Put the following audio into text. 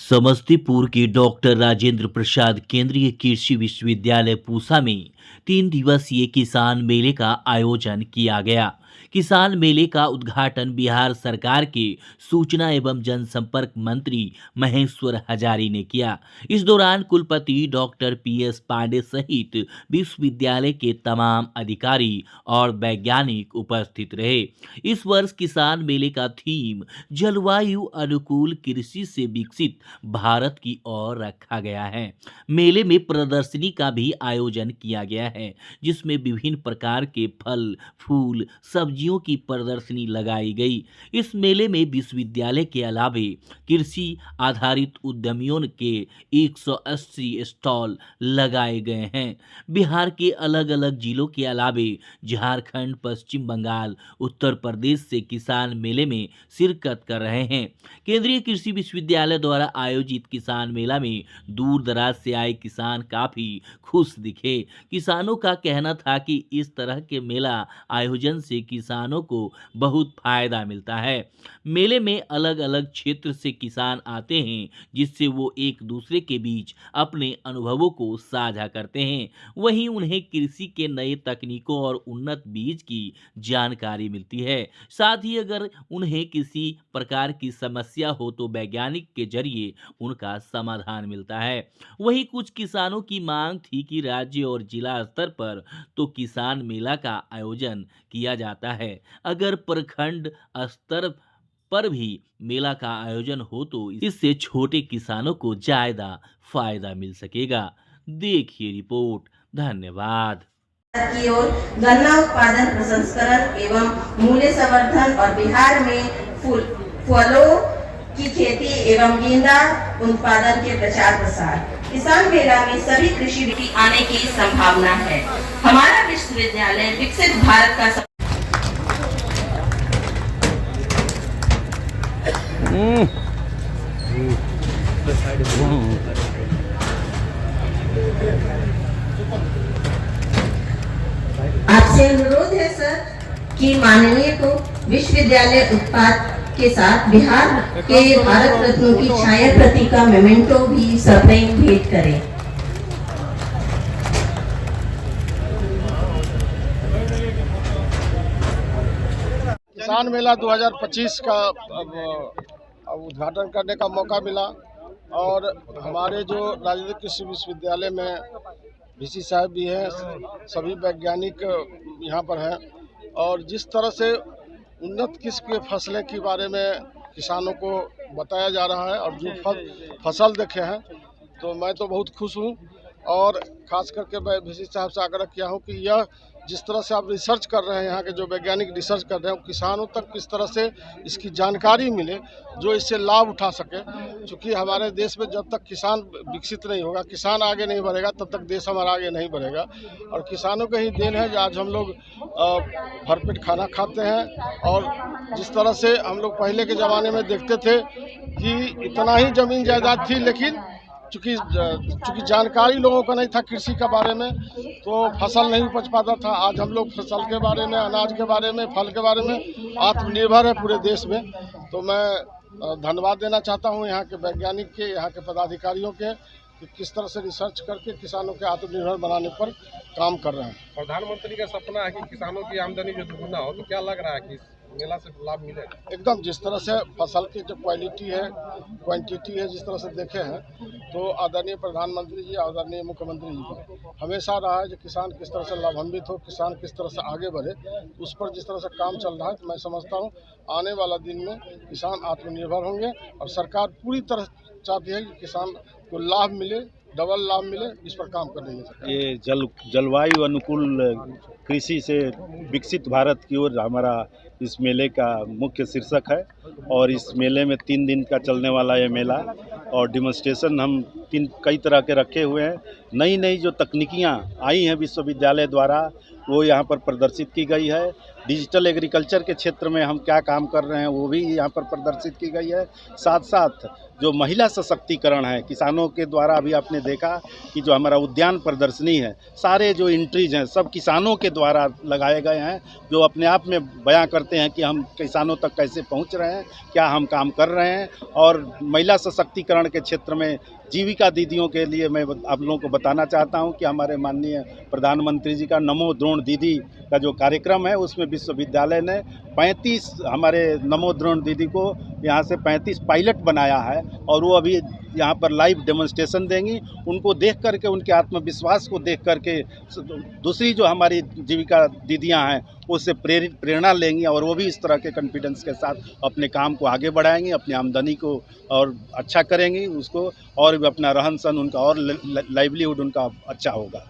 समस्तीपुर के डॉक्टर राजेंद्र प्रसाद केंद्रीय कृषि विश्वविद्यालय पूसा में 3 दिवसीय किसान मेले का आयोजन किया गया। किसान मेले का उद्घाटन बिहार सरकार के सूचना एवं जनसंपर्क मंत्री महेश्वर हजारी ने किया। इस दौरान कुलपति डॉक्टर पीएस पांडे सहित विश्वविद्यालय के तमाम अधिकारी और वैज्ञानिक उपस्थित रहे। इस वर्ष किसान मेले का थीम जलवायु अनुकूल कृषि से विकसित भारत की ओर रखा गया है। मेले में प्रदर्शनी का भी आयोजन किया गया है, जिसमें विभिन्न प्रकार के फल, फूल, सब्जियों की प्रदर्शनी लगाई गई। इस मेले में विश्वविद्यालय के अलावे कृषि आधारित उद्यमियों के 180 स्टॉल लगाए गए हैं। बिहार के अलग अलग जिलों के अलावे झारखंड, पश्चिम बंगाल, उत्तर प्रदेश से किसान मेले में शिरकत कर रहे हैं। केंद्रीय कृषि विश्वविद्यालय द्वारा आयोजित किसान मेला में दूर दराज से आए किसान काफी खुश दिखे। किसानों का कहना था कि इस तरह के मेला आयोजन से किसानों को बहुत फायदा मिलता है। मेले में अलग अलग क्षेत्र से किसान आते हैं, जिससे वो एक दूसरे के बीच अपने अनुभवों को साझा करते हैं। वहीं उन्हें कृषि के नए तकनीकों और उन्नत बीज की जानकारी मिलती है। साथ ही अगर उन्हें किसी प्रकार की समस्या हो तो वैज्ञानिक के जरिए उनका समाधान मिलता है। वहीं कुछ किसानों की मांग थी कि राज्य और जिला स्तर पर तो किसान मेला का आयोजन किया जाता है, अगर प्रखंड स्तर पर भी मेला का आयोजन हो तो इससे छोटे किसानों को ज्यादा फायदा मिल सकेगा। देखिए रिपोर्ट। धन्यवाद। की ओर गन्ना उत्पादन, प्रसंस्करण एवं मूल्य संवर्धन और बिहार में फलों की खेती एवं गेंदा उत्पादन के प्रचार प्रसार। किसान मेला में सभी कृषि विधि आने की संभावना है। हमारा विश्वविद्यालय विकसित भारत का आपसे अनुरोध है सर कि माननीय को विश्वविद्यालय उत्पाद के साथ बिहार के भारत रत्नों की छाया प्रति का मेमेंटो भी सप्रेम भेंट करें। किसान मेला 2025 का उद्घाटन करने का मौका मिला और हमारे जो राजेंद्र कृषि विश्वविद्यालय में वीसी साहब भी हैं, सभी वैज्ञानिक यहाँ पर हैं और जिस तरह से उन्नत किस्म के फसलें के बारे में किसानों को बताया जा रहा है और जो फसल देखे हैं तो मैं तो बहुत खुश हूँ। और ख़ास करके मैं वीसी साहब से आग्रह किया हूँ कि यह जिस तरह से आप रिसर्च कर रहे हैं, यहाँ के जो वैज्ञानिक रिसर्च कर रहे हैं, किसानों तक किस तरह से इसकी जानकारी मिले जो इससे लाभ उठा सके। क्योंकि हमारे देश में जब तक किसान विकसित नहीं होगा, किसान आगे नहीं बढ़ेगा, तब तक देश हमारा आगे नहीं बढ़ेगा। और किसानों का ही देन है जो आज हम लोग भरपेट खाना खाते हैं। और जिस तरह से हम लोग पहले के ज़माने में देखते थे कि इतना ही ज़मीन जायदाद थी, लेकिन चूँकि जानकारी लोगों का नहीं था कृषि के बारे में, तो फसल नहीं उपज पाता था। आज हम लोग फसल के बारे में, अनाज के बारे में, फल के बारे में आत्मनिर्भर है पूरे देश में। तो मैं धन्यवाद देना चाहता हूँ यहाँ के वैज्ञानिक के, यहाँ के पदाधिकारियों के, कि किस तरह से रिसर्च करके किसानों के आत्मनिर्भर बनाने पर काम कर रहे हैं। प्रधानमंत्री का सपना है कि किसानों की आमदनी जो दुगुना हो, तो क्या लग रहा है कि मेला से लाभ मिलेगा? एकदम जिस तरह से फसल की जो क्वालिटी है, क्वांटिटी है, जिस तरह से देखे हैं तो आदरणीय प्रधानमंत्री जी, आदरणीय मुख्यमंत्री जी का हमेशा रहा है कि किसान किस तरह से लाभान्वित हो, किसान किस तरह से आगे बढ़े, उस पर जिस तरह से काम चल रहा है। तो मैं समझता हूँ आने वाला दिन में किसान आत्मनिर्भर होंगे और सरकार पूरी तरह चाहती है कि किसान को लाभ मिले, डबल लाभ मिले, इस पर काम कर रही है। ये जलवायु अनुकूल कृषि से विकसित भारत की ओर हमारा इस मेले का मुख्य शीर्षक है। और इस मेले में 3 दिन का चलने वाला ये मेला और डिमॉन्स्ट्रेशन हम कई तरह के रखे हुए हैं। नई नई जो तकनीकियाँ आई हैं विश्वविद्यालय द्वारा, वो यहाँ पर प्रदर्शित की गई है। डिजिटल एग्रीकल्चर के क्षेत्र में हम क्या काम कर रहे हैं वो भी यहाँ पर प्रदर्शित की गई है। साथ साथ जो महिला सशक्तिकरण है किसानों के द्वारा, अभी आपने देखा कि जो हमारा उद्यान प्रदर्शनी है, सारे जो एंट्रीज हैं सब किसानों के द्वारा लगाए गए हैं, जो अपने आप में बयां करते हैं कि हम किसानों तक कैसे पहुंच रहे हैं, क्या हम काम कर रहे हैं। और महिला सशक्तिकरण के क्षेत्र में जीविका दीदियों के लिए मैं आप लोगों को बताना चाहता हूं कि हमारे माननीय प्रधानमंत्री जी का नमो द्रोण दीदी का जो कार्यक्रम है उसमें विश्वविद्यालय ने 35 हमारे नमो द्रोण दीदी को यहाँ से 35 पायलट बनाया है और वो अभी यहाँ पर लाइव डेमोन्स्ट्रेशन देंगी। उनको देख करके, उनके आत्मविश्वास को देख करके दूसरी जो हमारी जीविका दीदियाँ हैं उससे प्रेरणा लेंगी और वो भी इस तरह के कॉन्फिडेंस के साथ अपने काम को आगे बढ़ाएंगी, अपनी आमदनी को और अच्छा करेंगी उसको, और भी अपना रहन सहन उनका और लाइवलीहुड उनका अच्छा होगा।